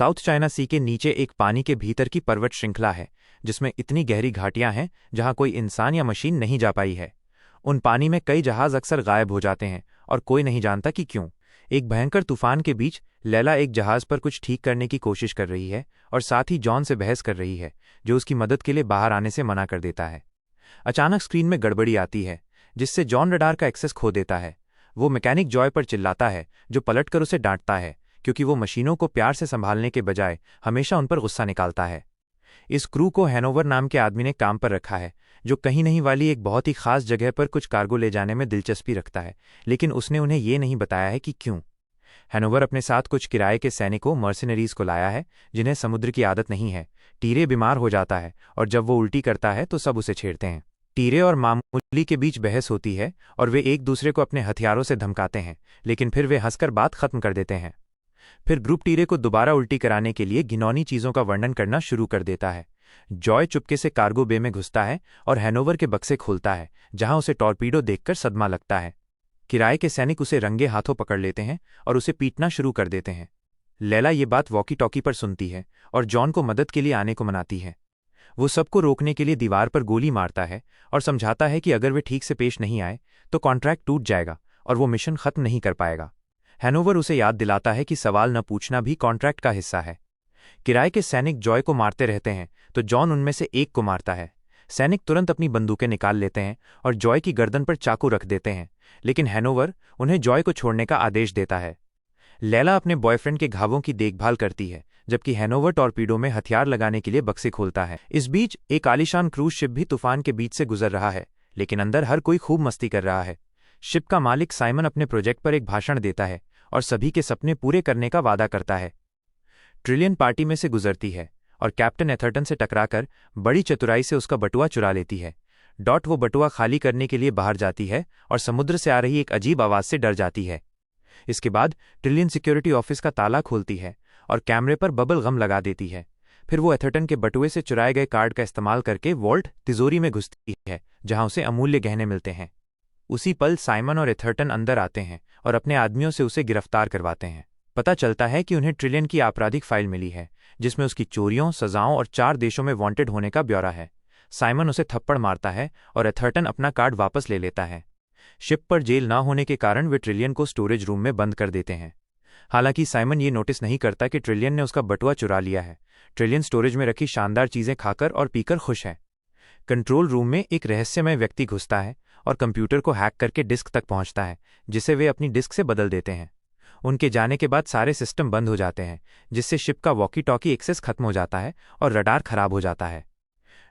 South China सी के नीचे एक पानी के भीतर की पर्वत श्रृंखला है जिसमें इतनी गहरी घाटियां हैं जहां कोई इंसान या मशीन नहीं जा पाई है। उन पानी में कई जहाज अक्सर गायब हो जाते हैं और कोई नहीं जानता कि क्यों। एक भयंकर तूफान के बीच लैला एक जहाज पर कुछ ठीक करने की कोशिश कर रही है और साथ ही जॉन से बहस कर रही है, जो उसकी मदद के लिए बाहर आने से मना कर देता है। अचानक स्क्रीन में गड़बड़ी आती है जिससे जॉन रडार का एक्सेस खो देता है। वो मैकेनिक जॉय पर चिल्लाता है जो पलटकर उसे डांटता है क्योंकि वो मशीनों को प्यार से संभालने के बजाय हमेशा उन पर गुस्सा निकालता है। इस क्रू को हैनोवर नाम के आदमी ने काम पर रखा है जो कहीं नहीं वाली एक बहुत ही खास जगह पर कुछ कार्गो ले जाने में दिलचस्पी रखता है, लेकिन उसने उन्हें ये नहीं बताया है कि क्यों। हैनोवर अपने साथ कुछ किराए के सैनिकों मर्सिनरीज को लाया है जिन्हें समुद्र की आदत नहीं है। टीरे बीमार हो जाता है और जब वो उल्टी करता है तो सब उसे छेड़ते हैं। टीरे और मामूली के बीच बहस होती है और वे एक दूसरे को अपने हथियारों से धमकाते हैं, लेकिन फिर वे हंसकर बात खत्म कर देते हैं। फिर ग्रुप टीरे को दोबारा उल्टी कराने के लिए घिनौनी चीजों का वर्णन करना शुरू कर देता है। जॉय चुपके से कार्गो बे में घुसता है और हैनोवर के बक्से खोलता है जहां उसे टॉर्पीडो देखकर सदमा लगता है। किराए के सैनिक उसे रंगे हाथों पकड़ लेते हैं और उसे पीटना शुरू कर देते हैं। लैला ये बात वॉकी टॉकी पर सुनती है और जॉन को मदद के लिए आने को मनाती है। वो सबको रोकने के लिए दीवार पर गोली मारता है और समझाता है कि अगर वे ठीक से पेश नहीं आए तो कॉन्ट्रैक्ट टूट जाएगा और वो मिशन खत्म नहीं कर पाएगा। हैनोवर उसे याद दिलाता है कि सवाल न पूछना भी कॉन्ट्रैक्ट का हिस्सा है। किराए के सैनिक जॉय को मारते रहते हैं तो जॉन उनमें से एक को मारता है। सैनिक तुरंत अपनी बंदूकें निकाल लेते हैं और जॉय की गर्दन पर चाकू रख देते हैं, लेकिन हैनोवर उन्हें जॉय को छोड़ने का आदेश देता है। लैला अपने बॉयफ्रेंड के घावों की देखभाल करती है जबकि हैनोवर टॉर्पीडो में हथियार लगाने के लिए बक्से खोलता है। इस बीच एक आलीशान क्रूज शिप भी तूफान के बीच से गुजर रहा है, लेकिन अंदर हर कोई खूब मस्ती कर रहा है। शिप का मालिक साइमन अपने प्रोजेक्ट पर एक भाषण देता है और सभी के सपने पूरे करने का वादा करता है। ट्रिलियन पार्टी में से गुजरती है और कैप्टन एथर्टन से टकराकर बड़ी चतुराई से उसका बटुआ चुरा लेती है। डॉट वो बटुआ खाली करने के लिए बाहर जाती है और समुद्र से आ रही एक अजीब आवाज से डर जाती है। इसके बाद ट्रिलियन सिक्योरिटी ऑफिस का ताला खोलती है और कैमरे पर बबल गम लगा देती है। फिर वो एथर्टन के बटुए से चुराए गए कार्ड का इस्तेमाल करके वॉल्ट तिजोरी में घुसती है जहां उसे अमूल्य गहने मिलते हैं। उसी पल साइमन और एथर्टन अंदर आते हैं और अपने आदमियों से उसे गिरफ्तार करवाते हैं। पता चलता है कि उन्हें ट्रिलियन की आपराधिक फाइल मिली है जिसमें उसकी चोरियों, सजाओं और 4 देशों में वांटेड होने का ब्यौरा है। साइमन उसे थप्पड़ मारता है और एथर्टन अपना कार्ड वापस ले लेता है। शिप पर जेल ना होने के कारण वे ट्रिलियन को स्टोरेज रूम में बंद कर देते हैं। हालांकि साइमन ये नोटिस नहीं करता कि ट्रिलियन ने उसका बटुआ चुरा लिया है। ट्रिलियन स्टोरेज में रखी शानदार चीजें खाकर और पीकर खुश है। कंट्रोल रूम में एक रहस्यमय व्यक्ति घुसता है और कंप्यूटर को हैक करके डिस्क तक पहुंचता है जिसे वे अपनी डिस्क से बदल देते हैं। उनके जाने के बाद सारे सिस्टम बंद हो जाते हैं जिससे शिप का वॉकी टॉकी एक्सेस खत्म हो जाता है और रडार खराब हो जाता है।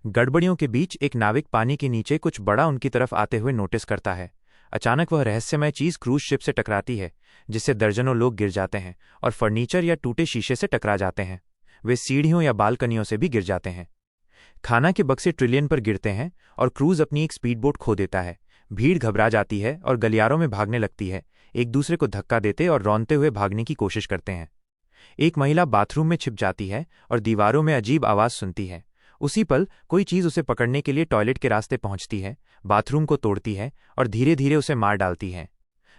गड़बड़ियों के बीच एक नाविक पानी के नीचे कुछ बड़ा उनकी तरफ आते हुए नोटिस करता है। अचानक वह रहस्यमय चीज क्रूज शिप से टकराती है जिससे दर्जनों लोग गिर जाते हैं और फर्नीचर या टूटे शीशे से टकरा जाते हैं। वे सीढ़ियों या बालकनियों से भी गिर जाते हैं। खाना के बक्से ट्रिलियन पर गिरते हैं और क्रूज अपनी एक स्पीडबोट खो देता है। भीड़ घबरा जाती है और गलियारों में भागने लगती है, एक दूसरे को धक्का देते और रौंदते हुए भागने की कोशिश करते हैं। एक महिला बाथरूम में छिप जाती है और दीवारों में अजीब आवाज सुनती है। उसी पल कोई चीज उसे पकड़ने के लिए टॉयलेट के रास्ते पहुंचती है, बाथरूम को तोड़ती है और धीरे धीरे उसे मार डालती है।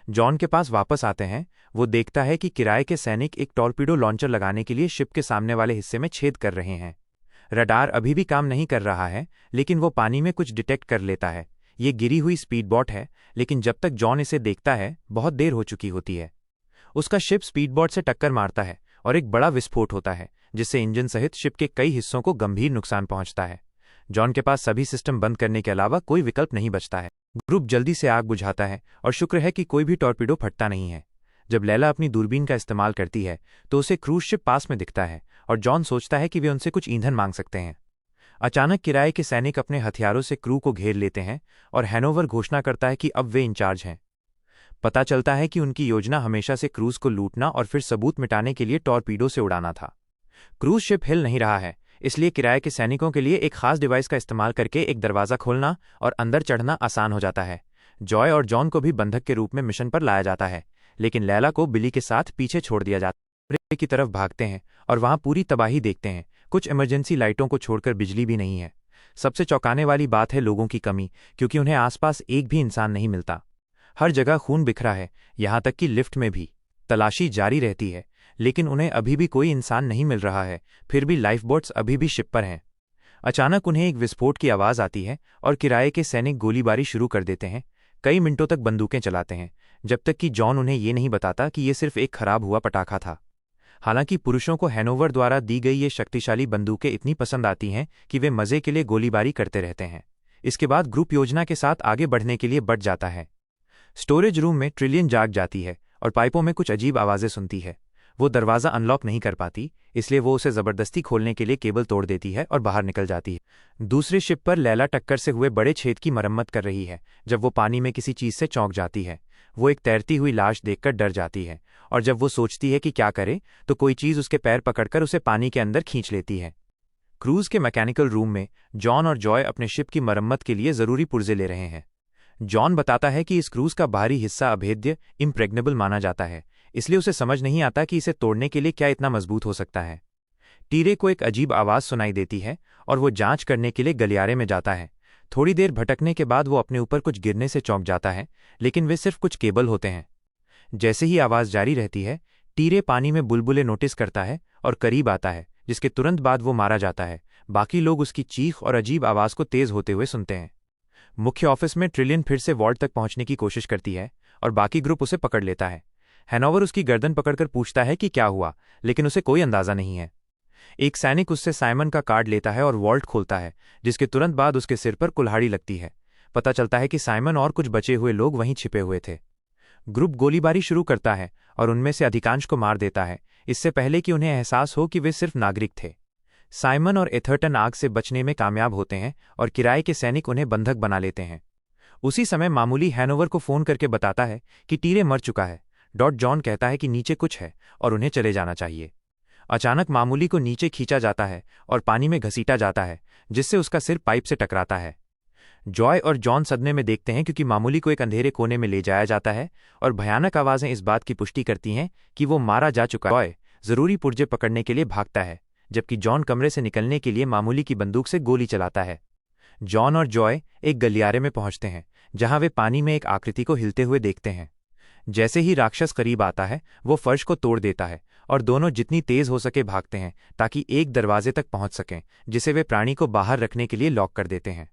जॉन के पास वापस आते हैं। वो देखता है कि किराए के सैनिक एक टॉर्पीडो लॉन्चर लगाने के लिए शिप के सामने वाले हिस्से में छेद कर रहे हैं। रडार अभी भी काम नहीं कर रहा है, लेकिन वो पानी में कुछ डिटेक्ट कर लेता है। ये गिरी हुई स्पीडबोट है, लेकिन जब तक जॉन इसे देखता है बहुत देर हो चुकी होती है। उसका शिप स्पीडबोट से टक्कर मारता है और एक बड़ा विस्फोट होता है जिससे इंजन सहित शिप के कई हिस्सों को गंभीर नुकसान पहुंचता है। जॉन के पास सभी सिस्टम बंद करने के अलावा कोई विकल्प नहीं बचता है। ग्रुप जल्दी से आग बुझाता है और शुक्र है कि कोई भी टॉर्पीडो फटता नहीं है। जब लैला अपनी दूरबीन का इस्तेमाल करती है तो उसे क्रूज शिप पास में दिखता है और जॉन सोचता है कि वे उनसे कुछ ईंधन मांग सकते हैं। अचानक किराए के सैनिक अपने हथियारों से क्रू को घेर लेते हैं और हैनोवर घोषणा करता है कि अब वे इंचार्ज हैं। पता चलता है कि उनकी योजना हमेशा से क्रूज को लूटना और फिर सबूत मिटाने के लिए टॉर्पीडो से उड़ाना था। क्रूज शिप हिल नहीं रहा है, इसलिए किराए के सैनिकों के लिए एक खास डिवाइस का इस्तेमाल करके एक दरवाजा खोलना और अंदर चढ़ना आसान हो जाता है। जॉय और जॉन को भी बंधक के रूप में मिशन पर लाया जाता है, लेकिन लैला को बिली के साथ पीछे छोड़ दिया जाता है। की तरफ भागते हैं और वहां पूरी तबाही देखते हैं। कुछ इमरजेंसी लाइटों को छोड़कर बिजली भी नहीं है। सबसे चौंकाने वाली बात है लोगों की कमी, क्योंकि उन्हें आसपास एक भी इंसान नहीं मिलता। हर जगह खून बिखरा है, यहां तक कि लिफ्ट में भी। तलाशी जारी रहती है, लेकिन उन्हें अभी भी कोई इंसान नहीं मिल रहा है, फिर भी लाइफ बोट्स अभी भी शिप पर हैं। अचानक उन्हें एक विस्फोट की आवाज़ आती है और किराए के सैनिक गोलीबारी शुरू कर देते हैं। कई मिनटों तक बंदूकें चलाते हैं, जब तक कि जॉन उन्हें ये नहीं बताता कि ये सिर्फ एक खराब हुआ पटाखा था। हालांकि पुरुषों को हैनोवर द्वारा दी गई ये शक्तिशाली बंदूकें इतनी पसंद आती हैं कि वे मजे के लिए गोलीबारी करते रहते हैं। इसके बाद ग्रुप योजना के साथ आगे बढ़ने के लिए बढ़ जाता है। स्टोरेज रूम में ट्रिलियन जाग जाती है और पाइपों में कुछ अजीब आवाज़ें सुनती है। वो दरवाज़ा अनलॉक नहीं कर पाती, इसलिए वो उसे ज़बरदस्ती खोलने के लिए केबल तोड़ देती है और बाहर निकल जाती है। दूसरे शिप पर लैला टक्कर से हुए बड़े छेद की मरम्मत कर रही है। जब वो पानी में किसी चीज़ से चौंक जाती है, वो एक तैरती हुई लाश देखकर डर जाती है, और जब वो सोचती है कि क्या करे तो कोई चीज़ उसके पैर पकड़कर उसे पानी के अंदर खींच लेती है। क्रूज के मैकेनिकल रूम में जॉन और जॉय अपने शिप की मरम्मत के लिए ज़रूरी पुर्जे ले रहे हैं। जॉन बताता है कि इस क्रूज का बाहरी हिस्सा अभेद्य इम्प्रेग्नेबल माना जाता है, इसलिए उसे समझ नहीं आता कि इसे तोड़ने के लिए क्या इतना मजबूत हो सकता है। टीरे को एक अजीब आवाज़ सुनाई देती है और वो जांच करने के लिए गलियारे में जाता है। थोड़ी देर भटकने के बाद वो अपने ऊपर कुछ गिरने से चौंक जाता है, लेकिन वे सिर्फ कुछ केबल होते हैं। जैसे ही आवाज़ जारी रहती है, टीरे पानी में बुलबुले नोटिस करता है और करीब आता है, जिसके तुरंत बाद वो मारा जाता है। बाकी लोग उसकी चीख और अजीब आवाज़ को तेज़ होते हुए सुनते हैं। मुख्य ऑफिस में ट्रिलियन फिर से वॉल्ट तक पहुंचने की कोशिश करती है और बाकी ग्रुप उसे पकड़ लेता है। हैनोवर उसकी गर्दन पकड़कर पूछता है कि क्या हुआ, लेकिन उसे कोई अंदाजा नहीं है। एक सैनिक उससे साइमन का कार्ड लेता है और वॉल्ट खोलता है, जिसके तुरंत बाद उसके सिर पर कुल्हाड़ी लगती है। पता चलता है कि साइमन और कुछ बचे हुए लोग वहीं छिपे हुए थे। ग्रुप गोलीबारी शुरू करता है और उनमें से अधिकांश को मार देता है, इससे पहले कि उन्हें एहसास हो कि वे सिर्फ नागरिक थे। साइमन और एथर्टन आग से बचने में कामयाब होते हैं और किराए के सैनिक उन्हें बंधक बना लेते हैं। उसी समय मामूली हैनोवर को फोन करके बताता है कि टीरे मर चुका है। जॉन कहता है कि नीचे कुछ है और उन्हें चले जाना चाहिए। अचानक मामूली को नीचे खींचा जाता है और पानी में घसीटा जाता है, जिससे उसका सिर पाइप से टकराता है। जॉय और जॉन सदमे में देखते हैं क्योंकि मामूली को एक अंधेरे कोने में ले जाया जाता है और भयानक आवाज़ें इस बात की पुष्टि करती हैं कि वो मारा जा चुका है। जॉय ज़रूरी पुर्जे पकड़ने के लिए भागता है, जबकि जॉन कमरे से निकलने के लिए मामूली की बंदूक से गोली चलाता है। जॉन और जॉय एक गलियारे में पहुंचते हैं, जहां वे पानी में एक आकृति को हिलते हुए देखते हैं। जैसे ही राक्षस करीब आता है, वो फर्श को तोड़ देता है और दोनों जितनी तेज हो सके भागते हैं ताकि एक दरवाजे तक पहुंच सकें, जिसे वे प्राणी को बाहर रखने के लिए लॉक कर देते हैं।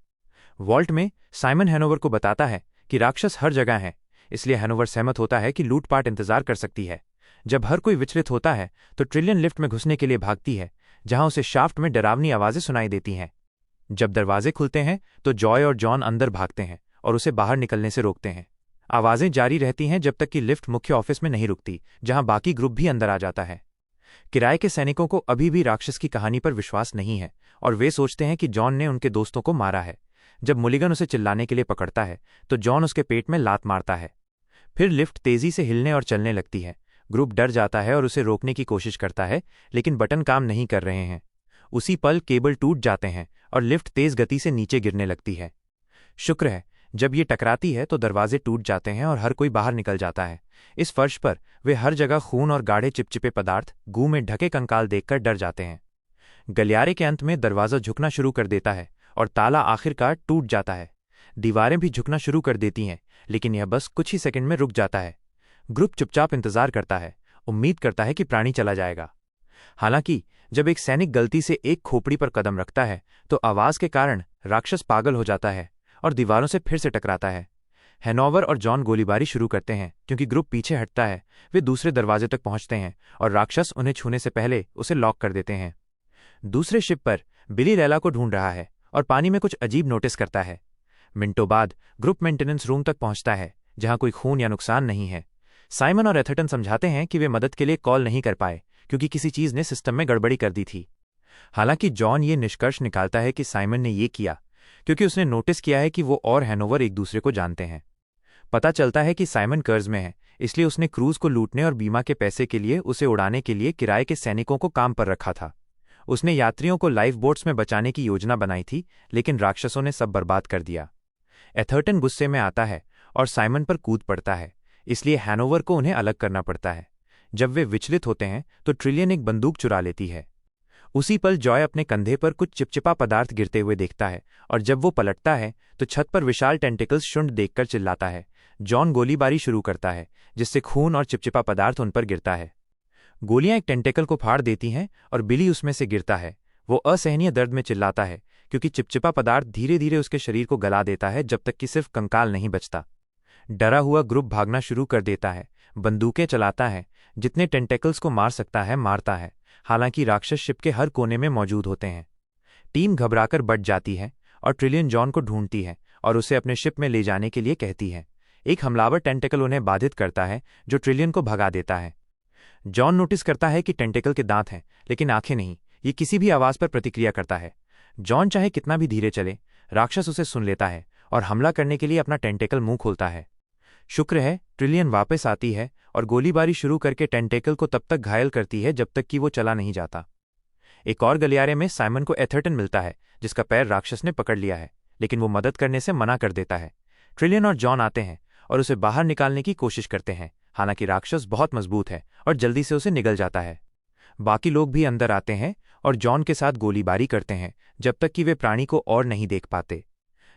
वॉल्ट में साइमन हैनोवर को बताता है कि राक्षस हर जगह हैं, इसलिए हैनोवर सहमत होता है कि लूटपाट इंतजार कर सकती है। जब हर कोई विचलित होता है तो ट्रिलियन लिफ्ट में घुसने के लिए भागती है, जहां उसे शाफ्ट में डरावनी आवाज़ें सुनाई देती हैं। जब दरवाजे खुलते हैं तो जॉय और जॉन अंदर भागते हैं और उसे बाहर निकलने से रोकते हैं। आवाज़ें जारी रहती हैं जब तक कि लिफ्ट मुख्य ऑफिस में नहीं रुकती, जहां बाकी ग्रुप भी अंदर आ जाता है। किराए के सैनिकों को अभी भी राक्षस की कहानी पर विश्वास नहीं है और वे सोचते हैं कि जॉन ने उनके दोस्तों को मारा है। जब मुलिगन उसे चिल्लाने के लिए पकड़ता है तो जॉन उसके पेट में लात मारता है। फिर लिफ्ट तेजी से हिलने और चलने लगती है। ग्रुप डर जाता है और उसे रोकने की कोशिश करता है, लेकिन बटन काम नहीं कर रहे हैं। उसी पल केबल टूट जाते हैं और लिफ्ट तेज गति से नीचे गिरने लगती है। शुक्र है, जब ये टकराती है तो दरवाजे टूट जाते हैं और हर कोई बाहर निकल जाता है। इस फर्श पर वे हर जगह खून और गाढ़े चिपचिपे पदार्थ, गू में ढके कंकाल देखकर डर जाते हैं। गलियारे के अंत में दरवाज़ा झुकना शुरू कर देता है और ताला आखिरकार टूट जाता है। दीवारें भी झुकना शुरू कर देती हैं, लेकिन यह बस कुछ ही सेकंड में रुक जाता है। ग्रुप चुपचाप इंतजार करता है, उम्मीद करता है कि प्राणी चला जाएगा। हालांकि जब एक सैनिक गलती से एक खोपड़ी पर कदम रखता है तो आवाज़ के कारण राक्षस पागल हो जाता है और दीवारों से फिर से टकराता है। हैनोवर और जॉन गोलीबारी शुरू करते हैं क्योंकि ग्रुप पीछे हटता है। वे दूसरे दरवाजे तक पहुंचते हैं और राक्षस उन्हें छूने से पहले उसे लॉक कर देते हैं। दूसरे शिप पर बिली लैला को ढूंढ रहा है और पानी में कुछ अजीब नोटिस करता है। मिनटों बाद ग्रुप मेंटेनेंस रूम तक पहुंचता है, जहां कोई खून या नुकसान नहीं है। साइमन और एथर्टन समझाते हैं कि वे मदद के लिए कॉल नहीं कर पाए क्योंकि किसी चीज़ ने सिस्टम में गड़बड़ी कर दी थी। हालांकि जॉन ये निष्कर्ष निकालता है कि साइमन ने ये किया क्योंकि उसने नोटिस किया है कि वो और हैनोवर एक दूसरे को जानते हैं। पता चलता है कि साइमन कर्ज में है, इसलिए उसने क्रूज को लूटने और बीमा के पैसे के लिए उसे उड़ाने के लिए किराए के सैनिकों को काम पर रखा था। उसने यात्रियों को लाइफ बोट्स में बचाने की योजना बनाई थी, लेकिन राक्षसों ने सब बर्बाद कर दिया। एथर्टन गुस्से में आता है और साइमन पर कूद पड़ता है, इसलिए हैनोवर को उन्हें अलग करना पड़ता है। जब वे विचलित होते हैं तो ट्रिलियन एक बंदूक चुरा लेती है। उसी पल जॉय अपने कंधे पर कुछ चिपचिपा पदार्थ गिरते हुए देखता है और जब वो पलटता है तो छत पर विशाल टेंटिकल्स शुंड देखकर चिल्लाता है। जॉन गोलीबारी शुरू करता है, जिससे खून और चिपचिपा पदार्थ उन पर गिरता है। गोलियां एक टेंटेकल को फाड़ देती हैं और बिली उसमें से गिरता है। वो असहनीय दर्द में चिल्लाता है क्योंकि चिपचिपा पदार्थ धीरे धीरे उसके शरीर को गला देता है जब तक कि सिर्फ कंकाल नहीं बचता। डरा हुआ ग्रुप भागना शुरू कर देता है, बंदूकें चलाता है, जितने टेंटेकल्स को मार सकता है मारता है। हालांकि राक्षस शिप के हर कोने में मौजूद होते हैं। टीम घबराकर बट जाती है और ट्रिलियन जॉन को ढूंढती है और उसे अपने शिप में ले जाने के लिए कहती है। एक हमलावर टेंटेकल उन्हें बाधित करता है जो ट्रिलियन को भगा देता है। जॉन नोटिस करता है कि टेंटेकल के दांत हैं लेकिन आंखें नहीं। ये किसी भी आवाज पर प्रतिक्रिया करता है। जॉन चाहे कितना भी धीरे चले, राक्षस उसे सुन लेता है और हमला करने के लिए अपना टेंटेकल मुंह खोलता है। शुक्र है ट्रिलियन वापस आती है और गोलीबारी शुरू करके टेंटेकल को तब तक घायल करती है जब तक कि वो चला नहीं जाता। एक और गलियारे में साइमन को एथर्टन मिलता है जिसका पैर राक्षस ने पकड़ लिया है, लेकिन वो मदद करने से मना कर देता है। ट्रिलियन और जॉन आते हैं और उसे बाहर निकालने की कोशिश करते हैं। हालांकि राक्षस बहुत मजबूत है और जल्दी से उसे निगल जाता है। बाकी लोग भी अंदर आते हैं और जॉन के साथ गोलीबारी करते हैं जब तक कि वे प्राणी को और नहीं देख पाते।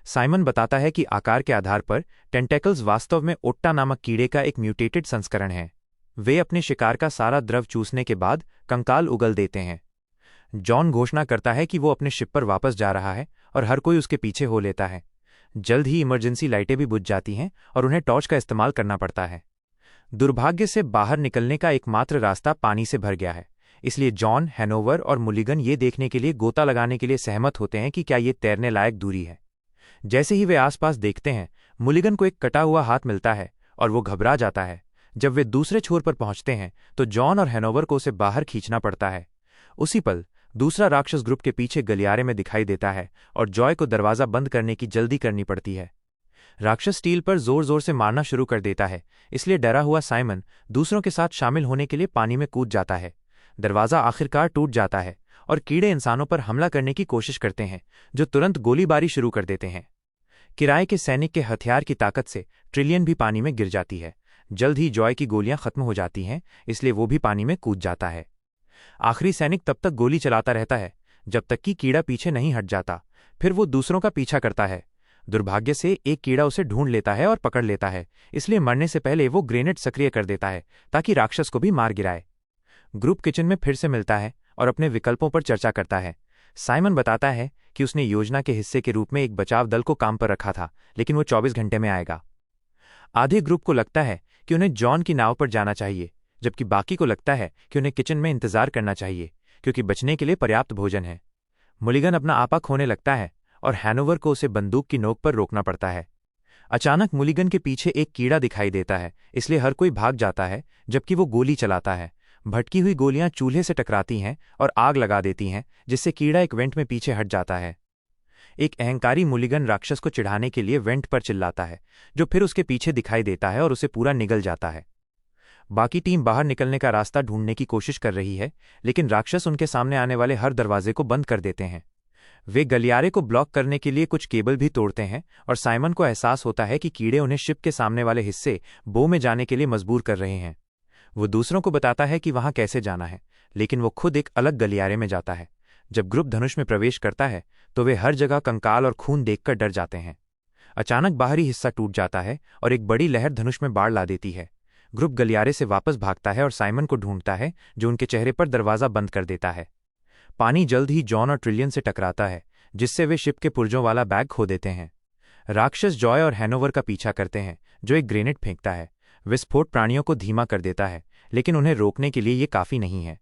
साइमन बताता है कि आकार के आधार पर टेंटेकल्स वास्तव में ओट्टा नामक कीड़े का एक म्यूटेटेड संस्करण है। वे अपने शिकार का सारा द्रव चूसने के बाद कंकाल उगल देते हैं। जॉन घोषणा करता है कि वो अपने शिप पर वापस जा रहा है और हर कोई उसके पीछे हो लेता है। जल्द ही इमरजेंसी लाइटें भी बुझ जाती हैं और उन्हें टॉर्च का इस्तेमाल करना पड़ता है। दुर्भाग्य से बाहर निकलने का एकमात्र रास्ता पानी से भर गया है, इसलिए जॉन, हैनोवर और मुलिगन ये देखने के लिए गोता लगाने के लिए सहमत होते हैं कि क्या ये तैरने लायक दूरी है। जैसे ही वे आसपास देखते हैं, मुलिगन को एक कटा हुआ हाथ मिलता है और वो घबरा जाता है। जब वे दूसरे छोर पर पहुंचते हैं तो जॉन और हैनोवर को उसे बाहर खींचना पड़ता है। उसी पल दूसरा राक्षस ग्रुप के पीछे गलियारे में दिखाई देता है और जॉय को दरवाजा बंद करने की जल्दी करनी पड़ती है। राक्षस स्टील पर जोर जोर से मारना शुरू कर देता है, इसलिए डरा हुआ साइमन दूसरों के साथ शामिल होने के लिए पानी में कूद जाता है। दरवाजा आखिरकार टूट जाता है और कीड़े इंसानों पर हमला करने की कोशिश करते हैं, जो तुरंत गोलीबारी शुरू कर देते हैं। किराए के सैनिक के हथियार की ताकत से ट्रिलियन भी पानी में गिर जाती है। जल्द ही जॉय की गोलियां खत्म हो जाती हैं, इसलिए वो भी पानी में कूद जाता है। आखिरी सैनिक तब तक गोली चलाता रहता है जब तक कि कीड़ा पीछे नहीं हट जाता। फिर वो दूसरों का पीछा करता है। दुर्भाग्य से एक कीड़ा उसे ढूंढ लेता है और पकड़ लेता है, इसलिए मरने से पहले वो ग्रेनेड सक्रिय कर देता है ताकि राक्षस को भी मार गिराए। ग्रुप किचन में फिर से मिलता है और अपने विकल्पों पर चर्चा करता है। साइमन बताता है कि उसने योजना के हिस्से के रूप में एक बचाव दल को काम पर रखा था, लेकिन वो 24 घंटे में आएगा। आधे ग्रुप को लगता है कि उन्हें जॉन की नाव पर जाना चाहिए, जबकि बाकी को लगता है कि उन्हें किचन में इंतजार करना चाहिए क्योंकि बचने के लिए पर्याप्त भोजन है। मुलिगन अपना आपा खोने लगता है और हैनोवर को उसे बंदूक की नोक पर रोकना पड़ता है। अचानक मुलिगन के पीछे एक कीड़ा दिखाई देता है, इसलिए हर कोई भाग जाता है जबकि वो गोली चलाता है। भटकी हुई गोलियां चूल्हे से टकराती हैं और आग लगा देती हैं, जिससे कीड़ा एक वेंट में पीछे हट जाता है। एक अहंकारी मुलिगन राक्षस को चिढ़ाने के लिए वेंट पर चिल्लाता है, जो फिर उसके पीछे दिखाई देता है और उसे पूरा निगल जाता है। बाकी टीम बाहर निकलने का रास्ता ढूंढने की कोशिश कर रही है, लेकिन राक्षस उनके सामने आने वाले हर दरवाजे को बंद कर देते हैं। वे गलियारे को ब्लॉक करने के लिए कुछ केबल भी तोड़ते हैं और साइमन को एहसास होता है कि कीड़े उन्हें शिप के सामने वाले हिस्से बो में जाने के लिए मजबूर कर रहे हैं। वो दूसरों को बताता है कि वहां कैसे जाना है, लेकिन वो खुद एक अलग गलियारे में जाता है। जब ग्रुप धनुष में प्रवेश करता है तो वे हर जगह कंकाल और खून देखकर डर जाते हैं। अचानक बाहरी हिस्सा टूट जाता है और एक बड़ी लहर धनुष में बाढ़ ला देती है। ग्रुप गलियारे से वापस भागता है और साइमन को ढूंढता है, जो उनके चेहरे पर दरवाजा बंद कर देता है। पानी जल्द ही जॉन और ट्रिलियन से टकराता है, जिससे वे शिप के पुर्जों वाला बैग खो देते हैं। राक्षस जॉय और हैनोवर का पीछा करते हैं, जो एक ग्रेनेड फेंकता है। विस्फोट प्राणियों को धीमा कर देता है, लेकिन उन्हें रोकने के लिए ये काफी नहीं है।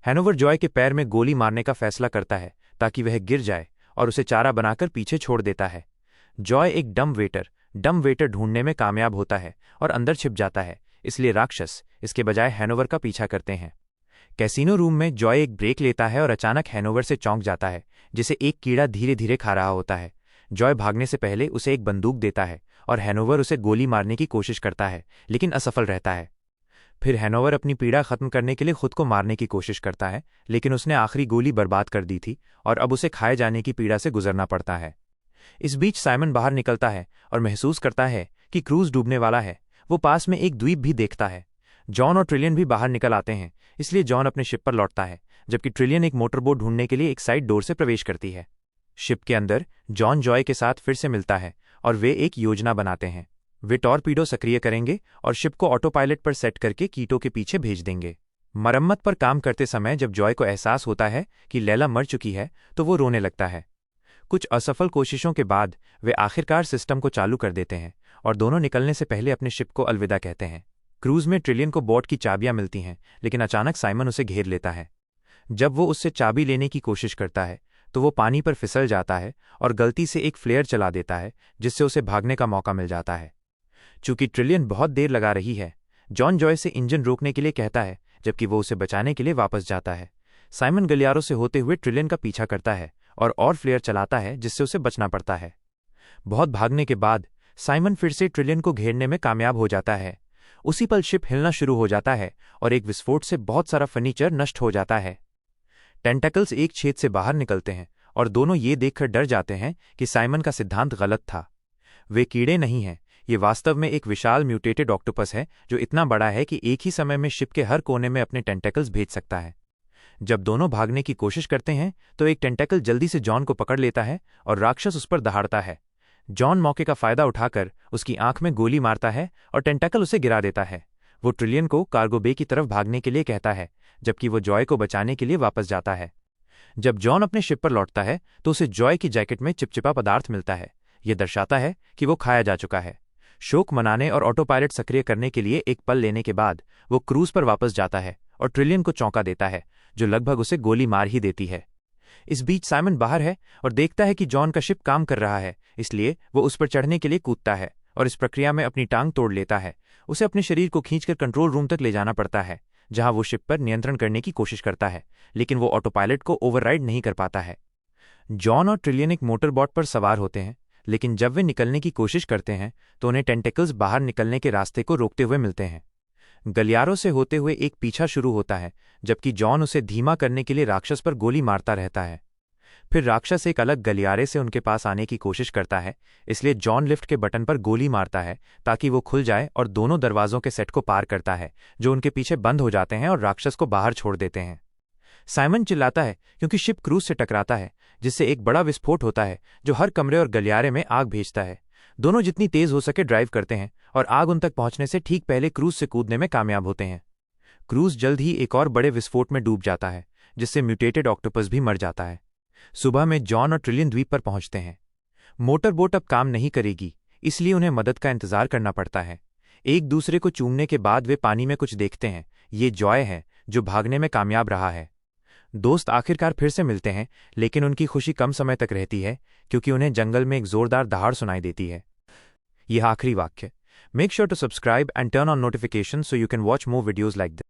हैनोवर जॉय के पैर में गोली मारने का फैसला करता है ताकि वह गिर जाए और उसे चारा बनाकर पीछे छोड़ देता है। जॉय एक डम वेटर ढूंढने में कामयाब होता है और अंदर छिप जाता है, इसलिए राक्षस इसके बजाय हैनोवर का पीछा करते हैं। कैसीनो रूम में जॉय एक ब्रेक लेता है और अचानक हैनोवर से चौंक जाता है, जिसे एक कीड़ा धीरे धीरे खा रहा होता है। जॉय भागने से पहले उसे एक बंदूक देता है और हैनोवर उसे गोली मारने की कोशिश करता है, लेकिन असफल रहता है। फिर हैनोवर अपनी पीड़ा खत्म करने के लिए खुद को मारने की कोशिश करता है, लेकिन उसने आखिरी गोली बर्बाद कर दी थी और अब उसे खाए जाने की पीड़ा से गुजरना पड़ता है। इस बीच साइमन बाहर निकलता है और महसूस करता है कि क्रूज डूबने वाला है। वो पास में एक द्वीप भी देखता है। जॉन और ट्रिलियन भी बाहर निकल आते हैं, इसलिए जॉन अपने शिप पर लौटता है, जबकि ट्रिलियन एक मोटरबोट ढूंढने के लिए एक साइड डोर से प्रवेश करती है। शिप के अंदर जॉन जॉय के साथ फिर से मिलता है और वे एक योजना बनाते हैं। वे टॉरपीडो सक्रिय करेंगे और शिप को ऑटो पायलट पर सेट करके कीटों के पीछे भेज देंगे। मरम्मत पर काम करते समय जब जॉय को एहसास होता है कि लैला मर चुकी है तो वो रोने लगता है। कुछ असफल कोशिशों के बाद वे आखिरकार सिस्टम को चालू कर देते हैं और दोनों निकलने से पहले अपने शिप को अलविदा कहते हैं। क्रूज में ट्रिलियन को बोट की चाबियां मिलती हैं, लेकिन अचानक साइमन उसे घेर लेता है। जब वो उससे चाबी लेने की कोशिश करता है तो वो पानी पर फिसल जाता है और गलती से एक फ्लेयर चला देता है, जिससे उसे भागने का मौका मिल जाता है। चूंकि ट्रिलियन बहुत देर लगा रही है, जॉन जॉय से इंजन रोकने के लिए कहता है, जबकि वो उसे बचाने के लिए वापस जाता है। साइमन गलियारों से होते हुए ट्रिलियन का पीछा करता है और फ्लेयर चलाता है, जिससे उसे बचना पड़ता है। बहुत भागने के बाद साइमन फिर से ट्रिलियन को घेरने में कामयाब हो जाता है। उसी पल शिप हिलना शुरू हो जाता है और एक विस्फोट से बहुत सारा फर्नीचर नष्ट हो जाता है। टेंटकल्स एक छेद से बाहर निकलते हैं और दोनों ये देखकर डर जाते हैं कि साइमन का सिद्धांत गलत था। वे कीड़े नहीं हैं, ये वास्तव में एक विशाल म्यूटेटेड ऑक्टोपस है जो इतना बड़ा है कि एक ही समय में शिप के हर कोने में अपने टेंटेकल्स भेज सकता है। जब दोनों भागने की कोशिश करते हैं तो एक टेंटेकल जल्दी से जॉन को पकड़ लेता है और राक्षस उस पर दहाड़ता है। जॉन मौके का फायदा उठाकर उसकी आंख में गोली मारता है और टेंटेकल उसे गिरा देता है। वो ट्रिलियन को कार्गो बे की तरफ भागने के लिए कहता है, जबकि वो जॉय को बचाने के लिए वापस जाता है। जब जॉन अपने शिप पर लौटता है तो उसे जॉय की जैकेट में चिपचिपा पदार्थ मिलता है। यह दर्शाता है कि वो खाया जा चुका है। शोक मनाने और ऑटो पायलट सक्रिय करने के लिए एक पल लेने के बाद वो क्रूज पर वापस जाता है और ट्रिलियन को चौंका देता है, जो लगभग उसे गोली मार ही देती है। इस बीच साइमन बाहर है और देखता है कि जॉन का शिप काम कर रहा है, इसलिए वो उस पर चढ़ने के लिए कूदता है और इस प्रक्रिया में अपनी टांग तोड़ लेता है। उसे अपने शरीर को खींचकर कंट्रोल रूम तक ले जाना पड़ता है, जहां वो शिप पर नियंत्रण करने की कोशिश करता है, लेकिन वो ऑटो पायलट को ओवरराइड नहीं कर पाता है। जॉन और ट्रिलियन एक मोटरबॉट पर सवार होते हैं, लेकिन जब वे निकलने की कोशिश करते हैं तो उन्हें टेंटेकल्स बाहर निकलने के रास्ते को रोकते हुए मिलते हैं। गलियारों से होते हुए एक पीछा शुरू होता है, जबकि जॉन उसे धीमा करने के लिए राक्षस पर गोली मारता रहता है। फिर राक्षस एक अलग गलियारे से उनके पास आने की कोशिश करता है, इसलिए जॉन लिफ्ट के बटन पर गोली मारता है ताकि वो खुल जाए और दोनों दरवाजों के सेट को पार करता है, जो उनके पीछे बंद हो जाते हैं और राक्षस को बाहर छोड़ देते हैं। साइमन चिल्लाता है क्योंकि शिप क्रूज से टकराता है, जिससे एक बड़ा विस्फोट होता है जो हर कमरे और गलियारे में आग भेजता है। दोनों जितनी तेज हो सके ड्राइव करते हैं और आग उन तक पहुंचने से ठीक पहले क्रूज से कूदने में कामयाब होते हैं। क्रूज जल्द ही एक और बड़े विस्फोट में डूब जाता है, जिससे म्यूटेटेड ऑक्टोपस भी मर जाता है। सुबह में जॉन और ट्रिलियन द्वीप पर पहुंचते हैं। मोटर बोट अब काम नहीं करेगी, इसलिए उन्हें मदद का इंतजार करना पड़ता है। एक दूसरे को चूमने के बाद वे पानी में कुछ देखते हैं। ये जॉय है जो भागने में कामयाब रहा है। दोस्त आखिरकार फिर से मिलते हैं, लेकिन उनकी खुशी कम समय तक रहती है क्योंकि उन्हें जंगल में एक जोरदार दहाड़ सुनाई देती है। यह आखिरी वाक्य। Make sure to subscribe and turn on notification so you can watch more videos like this.